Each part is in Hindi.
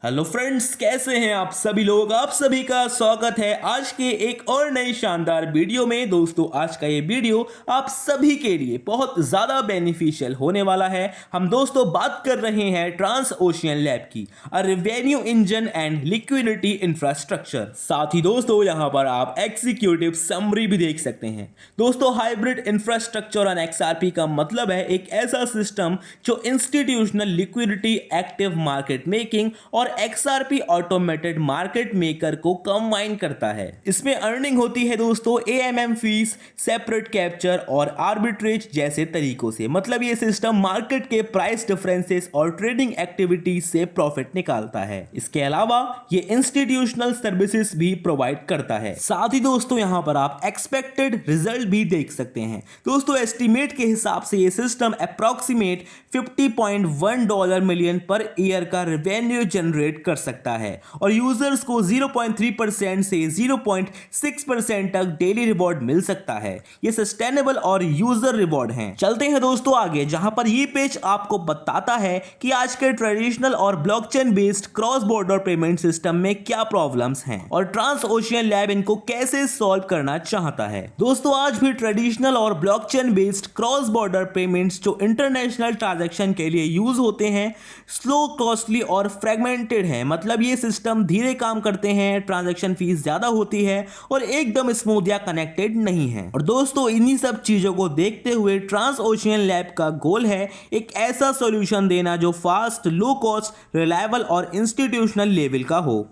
हेलो फ्रेंड्स, कैसे हैं आप सभी लोग। आप सभी का स्वागत है आज के एक और नई शानदार वीडियो में। दोस्तों, आज का ये वीडियो आप सभी के लिए बहुत ज़्यादा बेनिफिशियल होने वाला है। हम दोस्तों बात कर रहे हैं ट्रांस ओशियन लैब की, a revenue engine and liquidity infrastructure. साथ ही दोस्तों यहाँ पर आप एग्जीक्यूटिव समरी भी देख सकते हैं। दोस्तों, हाइब्रिड इंफ्रास्ट्रक्चर ऑन XRP का मतलब है एक ऐसा सिस्टम जो institutional liquidity, active market making और XRP ऑटोमेटेड मार्केट मेकर को कंबाइन करता है। इसमें अर्निंग होती है दोस्तों AMM फीस, सेपरेट कैप्चर और आर्बिट्रेज जैसे तरीकों से। मतलब ये सिस्टम मार्केट के प्राइस डिफरेंसेस और ट्रेडिंग एक्टिविटीज से प्रॉफिट निकालता है। इसके अलावा ये इंस्टीट्यूशनल सर्विसेज भी प्रोवाइड करता है। साथ ही दोस्तों यहाँ पर आप एक्सपेक्टेड रिजल्ट भी देख सकते हैं। दोस्तों, एस्टिमेट के हिसाब से ये system approximate $50.1 million per year का रेवेन्यू जनरेट कर सकता है और यूजर्स को 0.3% से 0.6% तक डेली रिवॉर्ड मिल सकता है। ये सस्टेनेबल और यूजर रिवॉर्ड हैं। चलते हैं दोस्तों आगे, जहां पर ये पेज आपको बताता है कि आज के ट्रेडिशनल और blockchain based cross border payment system में क्या प्रॉब्लम्स हैं और ट्रांस ओशियन लैब इनको कैसे सॉल्व करना चाहता है। दोस्तों, आज भी ट्रेडिशनल और blockchain based cross border payments जो इंटरनेशनल ट्रांजैक्शन के लिए यूज होते हैं स्लो, कॉस्टली और फ्रेगमेंटेड है। मतलब ये सिस्टम धीरे काम करते हैं, ट्रांजैक्शन फीस ज्यादा होती है और एकदम स्मूथ या कनेक्टेड नहीं है। और दोस्तों, इन्हीं सब चीजों को देखते हुए ट्रांस ओशियन लैब का गोल है एक ऐसा सॉल्यूशन देना जो फास्ट, लो कॉस्ट, रिलायबल और इंस्टीट्यूशनल लेवल का हो।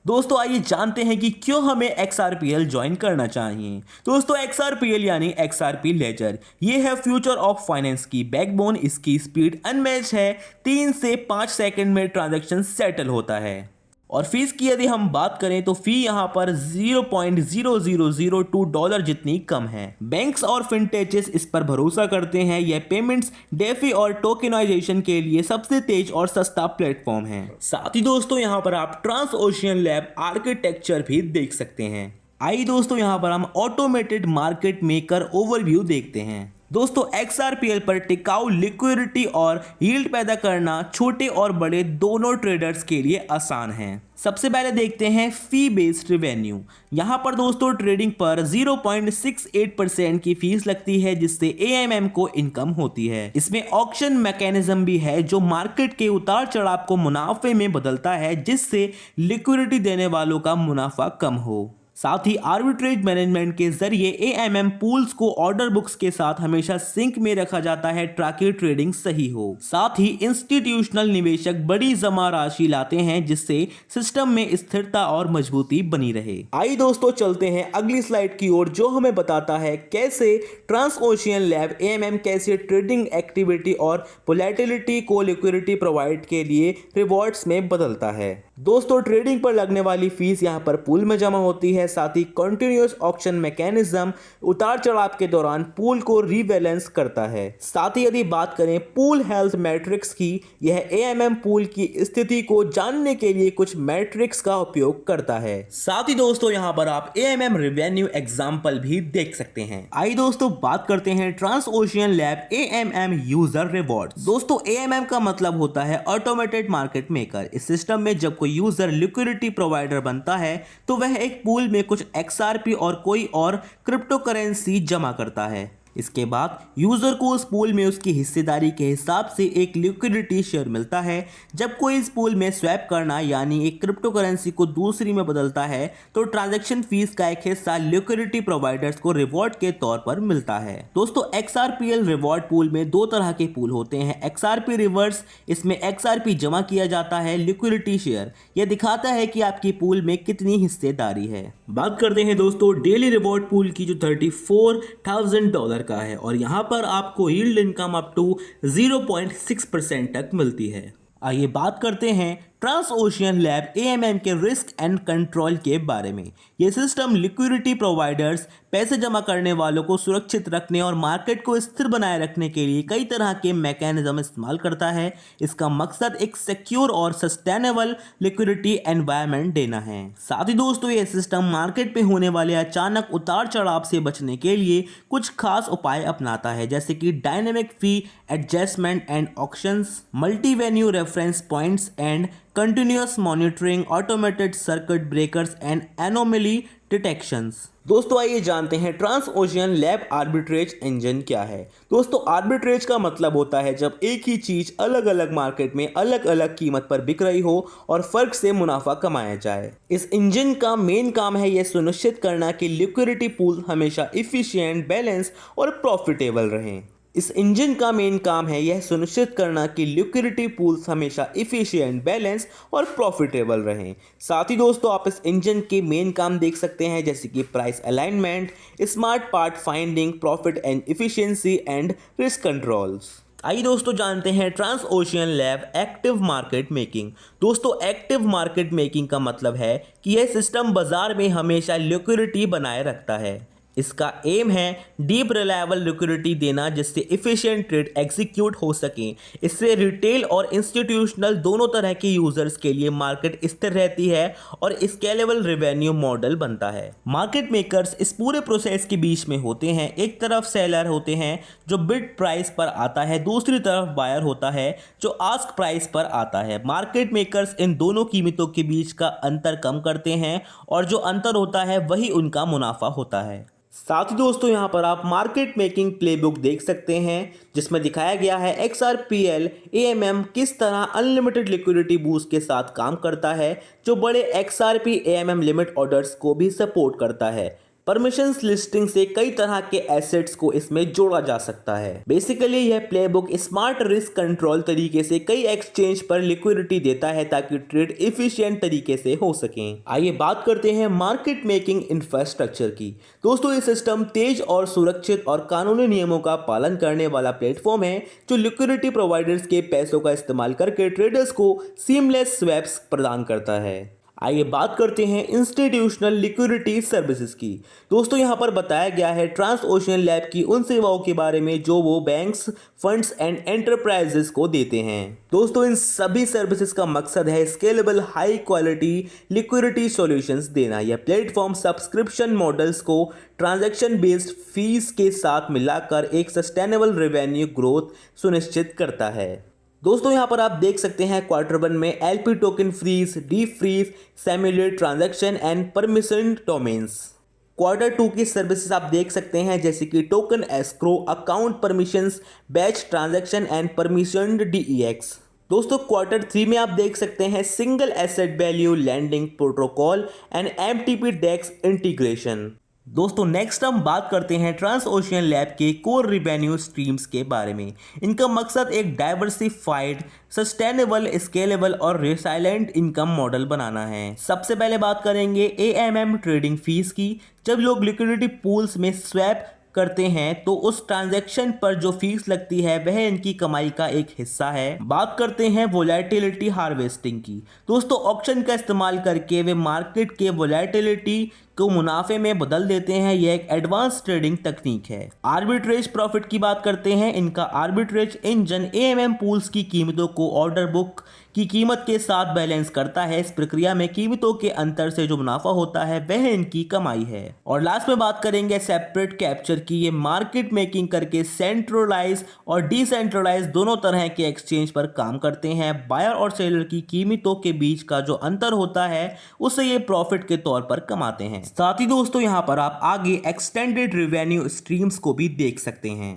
दोस्तों, आइए जानते हैं कि क्यों हमें XRPL ज्वाइन करना चाहिए। दोस्तों, XRPL यानी XRP लेजर, ये है फ्यूचर ऑफ फाइनेंस की बैकबोन। इसकी स्पीड अनमैच है, 3 से 5 सेकंड में ट्रांजैक्शन सेटल होता है। और फीस की यदि हम बात करें तो फी यहां पर $0.0002 जितनी कम है। बैंक्स और फिनटेचेस इस पर भरोसा करते हैं। यह पेमेंट्स, डेफी और टोकनाइजेशन के लिए सबसे तेज और सस्ता प्लेटफॉर्म है। साथ ही दोस्तों यहां पर आप ट्रांस ओशियन लैब आर्किटेक्चर भी देख सकते हैं। आइए दोस्तों यहां पर हम ऑटोमेटेड मार्केट मेकर ओवरव्यू देखते हैं। दोस्तों, XRPL पर टिकाऊ लिक्विडिटी और यील्ड पैदा करना छोटे और बड़े दोनों ट्रेडर्स के लिए आसान है। सबसे पहले देखते हैं फी बेस्ड रेवेन्यू। यहां पर दोस्तों ट्रेडिंग पर 0.68% की फीस लगती है, जिससे AMM को इनकम होती है। इसमें ऑक्शन मैकेनिज्म भी है जो मार्केट के उतार चढ़ाव को मुनाफे में बदलता है, जिससे लिक्विडिटी देने वालों का मुनाफा कम हो। साथ ही आर्बिट्रेज मैनेजमेंट के जरिए AMM पूल्स को ऑर्डर बुक्स के साथ हमेशा सिंक में रखा जाता है ताकि ट्रेडिंग सही हो। साथ ही इंस्टीट्यूशनल निवेशक बड़ी जमा राशि लाते हैं, जिससे सिस्टम में स्थिरता और मजबूती बनी रहे। आइए दोस्तों चलते हैं अगली स्लाइड की ओर, जो हमें बताता है कैसे ट्रांस ओशियन लैब AMM कैसे ट्रेडिंग एक्टिविटी और वोलेटिलिटी को लिक्विडिटी प्रोवाइड के लिए रिवॉर्ड्स में बदलता है। दोस्तों, ट्रेडिंग पर लगने वाली फीस यहाँ पर पूल में जमा होती है। साथ ही कंटिन्यूअस ऑक्शन मैकेनिज्म उतार चढ़ाव के दौरान पूल को रीबैलेंस करता है। साथ ही यदि बात करें पूल हेल्थ मैट्रिक्स की, यह AMM पूल की स्थिति को जानने के लिए कुछ मैट्रिक्स का उपयोग करता है। साथ ही दोस्तों यहाँ पर आप AMM रेवेन्यू एग्जाम्पल भी देख सकते हैं। आइए दोस्तों बात करते हैं trans ocean lab AMM user reward. दोस्तों, AMM का मतलब होता है ऑटोमेटेड मार्केट मेकर। इस सिस्टम में जब कोई यूजर लिक्विडिटी प्रोवाइडर बनता है तो वह एक पूल में कुछ XRP और कोई और क्रिप्टो करेंसी जमा करता है। इसके बाद यूजर को उस पूल में उसकी हिस्सेदारी के हिसाब से एक लिक्विडिटी शेयर मिलता है। जब कोई इस पूल में स्वैप करना यानी एक क्रिप्टो करेंसी को दूसरी में बदलता है तो ट्रांजैक्शन फीस का एक हिस्सा लिक्विडिटी प्रोवाइडर्स को रिवॉर्ड के तौर पर मिलता है। दोस्तों, XRPL रिवॉर्ड पूल में दो तरह के पूल होते हैं। XRP रिवर्स, इसमें XRP जमा किया जाता है। लिक्विडिटी शेयर, यह दिखाता है कि आपकी पूल में कितनी हिस्सेदारी है। बात करते हैं दोस्तों डेली रिवॉर्ड पूल की, जो $34,000 का है और यहां पर आपको यील्ड इनकम अप टू 0.6% तक मिलती है। आइए बात करते हैं ट्रांस ओशियन लैब AMM के रिस्क एंड कंट्रोल के बारे में। यह सिस्टम लिक्विडिटी प्रोवाइडर्स, पैसे जमा करने वालों को सुरक्षित रखने और मार्केट को स्थिर बनाए रखने के लिए कई तरह के मैकेनिज्म इस्तेमाल करता है। इसका मकसद एक सिक्योर और सस्टेनेबल लिक्विडिटी एनवायरनमेंट देना है। साथ ही दोस्तों ये सिस्टम मार्केट पे होने वाले अचानक उतार चढ़ाव से बचने के लिए कुछ खास उपाय अपनाता है, जैसे कि dynamic fee adjustment and auctions, multi venue reference points and continuous monitoring, automated circuit breakers and anomaly detections. दोस्तों आइए जानते हैं trans ocean Lab arbitrage engine क्या है। दोस्तों आर्बिट्रेज का मतलब होता है जब एक ही चीज अलग अलग मार्केट में अलग अलग कीमत पर बिक रही हो और फर्क से मुनाफा कमाया जाए। इस इंजन का मेन काम है यह सुनिश्चित करना कि लिक्विडिटी पूल हमेशा इफिशिएंट, बैलेंस और प्रॉफिटेबल रहें। इस इंजन का मेन काम है यह सुनिश्चित करना कि लिक्विडिटी पूल्स हमेशा इफिशिएंट, बैलेंस और प्रॉफिटेबल रहें। साथ ही दोस्तों आप इस इंजन के मेन काम देख सकते हैं, जैसे कि price alignment, smart part finding, profit and efficiency and risk controls. आइए दोस्तों जानते हैं trans ocean lab active market making. दोस्तों एक्टिव मार्केट मेकिंग का मतलब है कि यह सिस्टम बाजार में हमेशा लिक्विडिटी बनाए रखता है। इसका एम है डीप रिलायबल लिक्विडिटी देना, जिससे इफिशिएंट ट्रेड एग्जीक्यूट हो सके। इससे रिटेल और इंस्टीट्यूशनल दोनों तरह के यूजर्स के लिए मार्केट स्थिर रहती है और स्केलेबल रेवेन्यू मॉडल बनता है। मार्केट मेकर्स इस पूरे प्रोसेस के बीच में होते हैं। एक तरफ सेलर होते हैं जो बिड प्राइस पर आता है, दूसरी तरफ बायर होता है जो आस्क प्राइस पर आता है। मार्केट मेकर्स इन दोनों कीमतों के बीच का अंतर कम करते हैं और जो अंतर होता है वही उनका मुनाफा होता है। साथ ही दोस्तों यहाँ पर आप मार्केट मेकिंग प्लेबुक देख सकते हैं, जिसमें दिखाया गया है XRPL AMM किस तरह अनलिमिटेड लिक्विडिटी बूस्ट के साथ काम करता है, जो बड़े XRP AMM लिमिट ऑर्डर्स को भी सपोर्ट करता है। परमिशंस लिस्टिंग से कई तरह के एसेट्स को इसमें जोड़ा जा सकता है। बेसिकली यह प्लेबुक स्मार्ट रिस्क कंट्रोल तरीके से कई एक्सचेंज पर लिक्विडिटी देता है ताकि ट्रेड इफिशिएंट तरीके से हो सके। आइए बात करते हैं मार्केट मेकिंग इंफ्रास्ट्रक्चर की। दोस्तों ये सिस्टम तेज और सुरक्षित और कानूनी नियमों का पालन करने वाला प्लेटफॉर्म है, जो लिक्विडिटी प्रोवाइडर्स के पैसों का इस्तेमाल करके ट्रेडर्स को सीमलेस स्वैप्स प्रदान करता है। आइए बात करते हैं इंस्टीट्यूशनल लिक्विडिटी सर्विसेज की। दोस्तों यहाँ पर बताया गया है ट्रांस ओशियन लैब की उन सेवाओं के बारे में जो वो बैंक्स, फंड्स एंड एंटरप्राइजेस को देते हैं। दोस्तों इन सभी सर्विसेज का मकसद है scalable high quality liquidity solutions देना। यह प्लेटफॉर्म सब्सक्रिप्शन मॉडल्स को ट्रांजैक्शन बेस्ड फीस के साथ मिलाकर एक सस्टेनेबल रेवेन्यू ग्रोथ सुनिश्चित करता है। दोस्तों यहाँ पर आप देख सकते हैं Q1 में LP token freeze, deep freeze, simulate transaction and permissioned domains. Q2 की सर्विसेज आप देख सकते हैं, जैसे कि token escrow, account permissions, batch transaction and permissioned DEX। दोस्तों Q3 में आप देख सकते हैं single asset value lending protocol and MTP DEX integration. दोस्तों नेक्स्ट हम बात करते हैं ट्रांस ओशियन लैब के कोर रिवेन्यू स्ट्रीम्स के बारे में। इनका मकसद एक डाइवर्सिफाइड, सस्टेनेबल, स्केलेबल और रेसिलेंट इनकम मॉडल बनाना है। सबसे पहले बात करेंगे AMM ट्रेडिंग फीस की। जब लोग लिक्विडिटी पूल्स में स्वैप करते हैं तो उस ट्रांजैक्शन पर जो फीस लगती है वह इनकी कमाई का एक हिस्सा है। बात करते हैं वोलेटिलिटी हार्वेस्टिंग की। दोस्तों ऑक्शन का इस्तेमाल करके वे मार्केट के वोलेटिलिटी को मुनाफे में बदल देते हैं। यह एक एडवांस ट्रेडिंग तकनीक है। आर्बिट्रेज प्रॉफिट की बात करते हैं। इनका आर्बिट्रेज इंजन AMM पूल्स की कीमतों को ऑर्डर बुक की कीमत के साथ बैलेंस करता है। इस प्रक्रिया में कीमतों के अंतर से जो मुनाफा होता है वह इनकी कमाई है। और लास्ट में बात करेंगे सेपरेट कैप्चर की। ये मार्केट मेकिंग करके सेंट्रलाइज और डिसेंट्रलाइज दोनों तरह के एक्सचेंज पर काम करते हैं। बायर और सेलर की कीमतों के बीच का जो अंतर होता है उसे ये प्रॉफिट के तौर पर कमाते हैं। साथ ही दोस्तों यहाँ पर आप आगे एक्सटेंडेड रेवेन्यू स्ट्रीम्स को भी देख सकते हैं।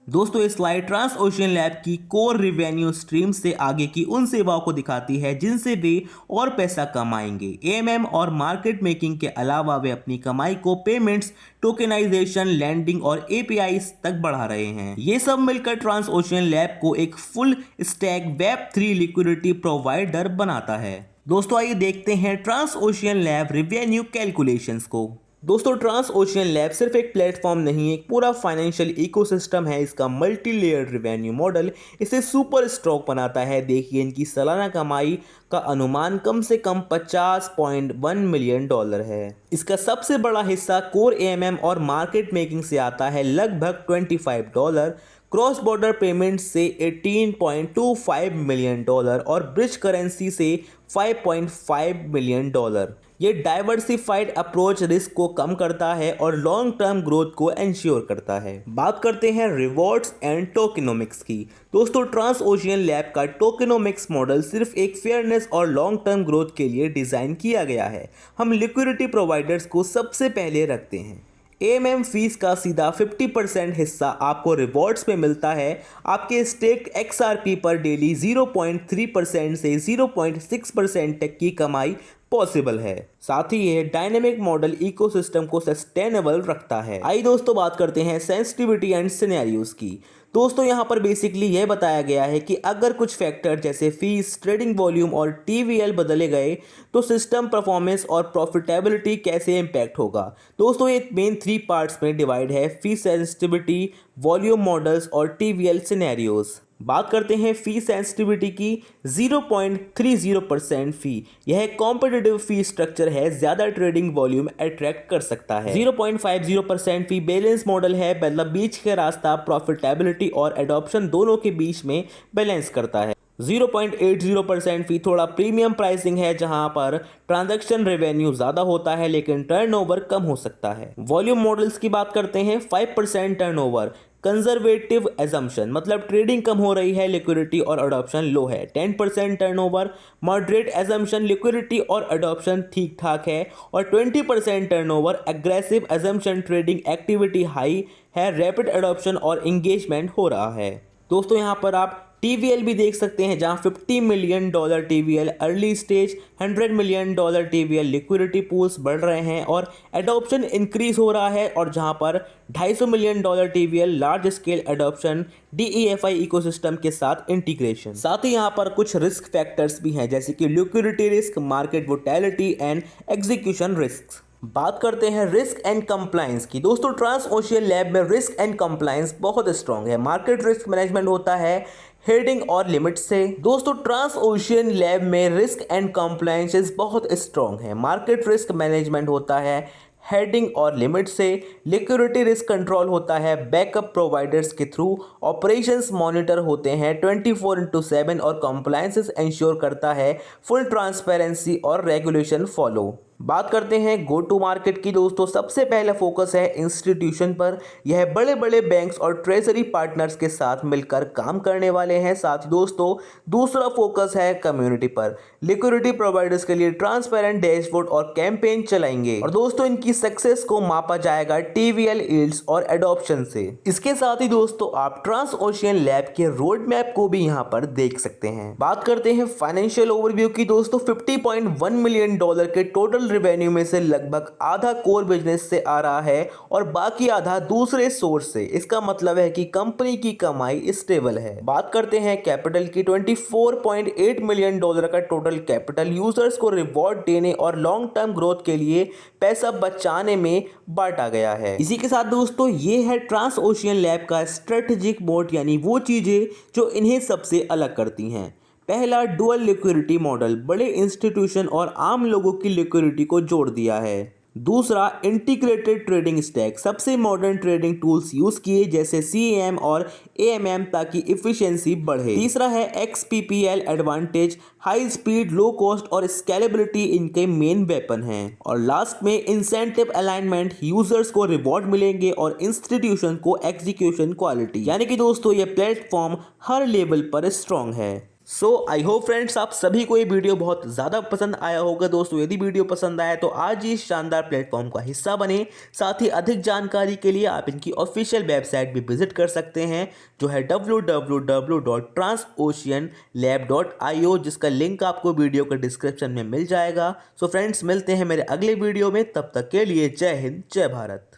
दोस्तों ये स्लाइड ट्रांस ओशियन लैब की कोर रेवेन्यू स्ट्रीम से आगे की उन सेवाओं को दिखाती है जिनसे वे और पैसा कमाएंगे। AMM और मार्केट मेकिंग के अलावा वे अपनी कमाई को पेमेंट्स, टोकेनाइजेशन, लैंडिंग और APIs तक बढ़ा रहे हैं। ये सब मिलकर ट्रांस ओशियन लैब को एक full stack Web3 liquidity provider बनाता है। दोस्तों आइए देखते हैं trans ocean lab revenue calculations को। दोस्तों ट्रांस ओशियन लैब सिर्फ एक प्लेटफॉर्म नहीं, एक पूरा फाइनेंशियल इकोसिस्टम है। इसका मल्टी लेयर्ड रिवेन्यू मॉडल इसे सुपर स्ट्रॉन्ग बनाता है। देखिए इनकी सालाना कमाई का अनुमान कम से कम $50.1 मिलियन है। इसका सबसे बड़ा हिस्सा कोर एएमएम और मार्केट मेकिंग से आता है, लगभग $25, क्रॉस बॉर्डर पेमेंट से $18.25 मिलियन और ब्रिज करेंसी से $5.5 मिलियन। ये डाइवर्सिफाइड अप्रोच रिस्क को कम करता है और लॉन्ग टर्म ग्रोथ को एंश्योर करता है। बात करते हैं रिवॉर्ड्स एंड टोकेनोमिक्स की। दोस्तों ट्रांस ओशियन लैब का टोकेनोमिक्स मॉडल सिर्फ एक फेयरनेस और लॉन्ग टर्म ग्रोथ के लिए डिज़ाइन किया गया है। हम लिक्विडिटी प्रोवाइडर्स को सबसे पहले रखते हैं। एएमएम फीस का सीधा 50% हिस्सा आपको रिवॉर्ड्स में मिलता है। आपके स्टेक एक्सआरपी पर डेली 0.3% से 0.6% तक की कमाई पॉसिबल है। साथ ही यह डायनेमिक मॉडल इकोसिस्टम को सस्टेनेबल रखता है। आइए दोस्तों बात करते हैं सेंसिटिविटी एंड सिनेरियोज की। दोस्तों यहाँ पर बेसिकली यह बताया गया है कि अगर कुछ फैक्टर जैसे फीस, ट्रेडिंग वॉल्यूम और टीवीएल बदले गए तो सिस्टम परफॉर्मेंस और प्रॉफिटेबिलिटी कैसे इम्पैक्ट होगा। दोस्तों ये मेन 3 पार्ट्स में डिवाइड है: फीस सेंसिटिविटी, वॉल्यूम मॉडल्स और टीवीएल सिनेरियोज। बात करते हैं फी सेंसिटिविटी की। 0.30% फी, यह कॉम्पिटिटिव फी स्ट्रक्चर है, ज्यादा ट्रेडिंग वॉल्यूम अट्रैक्ट कर सकता है। 0.50% फी बैलेंस मॉडल है, मतलब बीच का रास्ता प्रॉफिटेबिलिटी और एडॉप्शन दोनों के बीच में बैलेंस करता है। 0.80% फी थोड़ा प्रीमियम प्राइसिंग है, जहां पर ट्रांजैक्शन रेवेन्यू ज़्यादा होता है लेकिन टर्नओवर कम हो सकता है। वॉल्यूम मॉडल्स की बात करते हैं। 5% टर्नओवर, कंजर्वेटिव एजम्पशन, मतलब ट्रेडिंग कम हो रही है, लिक्विडिटी और अडॉप्शन लो है। 10% टर्नओवर, मॉडरेट एजम्पशन, लिक्विडिटी और अडॉप्शन ठीक ठाक है। और 20% turnover, aggressive assumption, trading activity high है, रैपिड अडॉप्शन और इंगेजमेंट हो रहा है। दोस्तों यहाँ पर आप टीवीएल भी देख सकते हैं, जहां $50 million TVL early stage, $100 million TVL liquidity pools बढ़ रहे हैं और एडॉप्शन इंक्रीज हो रहा है। और जहां पर $250 million TVL large scale adoption, DeFi ecosystem के साथ इंटीग्रेशन। साथ ही यहां पर कुछ रिस्क फैक्टर्स भी हैं, जैसे कि liquidity risk, market volatility and execution risk. बात करते हैं रिस्क एंड कंप्लायंस की। दोस्तों ट्रांस ओशियन लैब में रिस्क एंड कंप्लायंस बहुत स्ट्रांग है। मार्केट रिस्क मैनेजमेंट होता है हेडिंग और लिमिट से। दोस्तों ट्रांस ओशियन लैब में रिस्क एंड कंप्लायंसेस बहुत स्ट्रांग है। मार्केट रिस्क मैनेजमेंट होता है हेडिंग और लिमिट से। लिक्विडिटी रिस्क कंट्रोल होता है बैकअप प्रोवाइडर्स के थ्रू। ऑपरेशंस मॉनिटर होते हैं 24/7 और कंप्लायंसेस इंश्योर करता है फुल ट्रांसपेरेंसी और रेगुलेशन फॉलो। बात करते हैं गो टू मार्केट की। दोस्तों सबसे पहला फोकस है इंस्टीट्यूशन पर। यह बड़े बड़े बैंक्स और ट्रेजरी पार्टनर्स के साथ मिलकर काम करने वाले हैं। साथ ही दोस्तों दूसरा फोकस है कम्युनिटी पर। लिक्विडिटी प्रोवाइडर्स के लिए ट्रांसपेरेंट डैशबोर्ड और कैंपेन चलाएंगे। और दोस्तों इनकी सक्सेस को मापा जाएगा टीवीएल यील्ड्स और एडॉप्शन से। इसके साथ ही दोस्तों आप ट्रांस ओशियन लैब के रोड मैप को भी यहाँ पर देख सकते हैं। बात करते हैं फाइनेंशियल ओवरव्यू की। दोस्तों $50.1 मिलियन के टोटल रेवेन्यू में से लगभग आधा कोर बिजनेस से आ रहा है और बाकी आधा दूसरे सोर्स से। इसका मतलब है कि कंपनी की कमाई स्टेबल है। बात करते हैं कैपिटल की। $24.8 मिलियन का टोटल कैपिटल यूजर्स को रिवॉर्ड देने और लॉन्ग टर्म ग्रोथ के लिए पैसा बचाने में बांटा गया है। इसी के साथ दोस्तों ये है ट्रांस ओशियन लैब का स्ट्रेटेजिक मोड, यानी वो चीजें जो इन्हें सबसे अलग करती हैं। पहला, डुअल लिक्विडिटी मॉडल, बड़े इंस्टीट्यूशन और आम लोगों की लिक्विडिटी को जोड़ दिया है। दूसरा, इंटीग्रेटेड ट्रेडिंग स्टैक, सबसे मॉडर्न ट्रेडिंग टूल्स यूज किए जैसे CAM और AMM ताकि इफिशिएंसी बढ़े। तीसरा है XPPL advantage, high speed, low cost और स्केलेबिलिटी इनके मेन वेपन हैं। और लास्ट में इंसेंटिव अलाइनमेंट, यूजर्स को रिवॉर्ड मिलेंगे और इंस्टीट्यूशन को एग्जीक्यूशन क्वालिटी। यानी कि दोस्तों ये प्लेटफॉर्म हर लेवल पर स्ट्रांग है। सो आई होप फ्रेंड्स आप सभी को ये वीडियो बहुत ज़्यादा पसंद आया होगा। दोस्तों यदि वीडियो पसंद आया तो आज ही इस शानदार प्लेटफॉर्म का हिस्सा बने। साथ ही अधिक जानकारी के लिए आप इनकी ऑफिशियल वेबसाइट भी विजिट कर सकते हैं, जो है www.transoceanlab.io, जिसका लिंक आपको वीडियो के डिस्क्रिप्शन में मिल जाएगा। सो फ्रेंड्स मिलते हैं मेरे अगले वीडियो में, तब तक के लिए जय हिंद, जय भारत।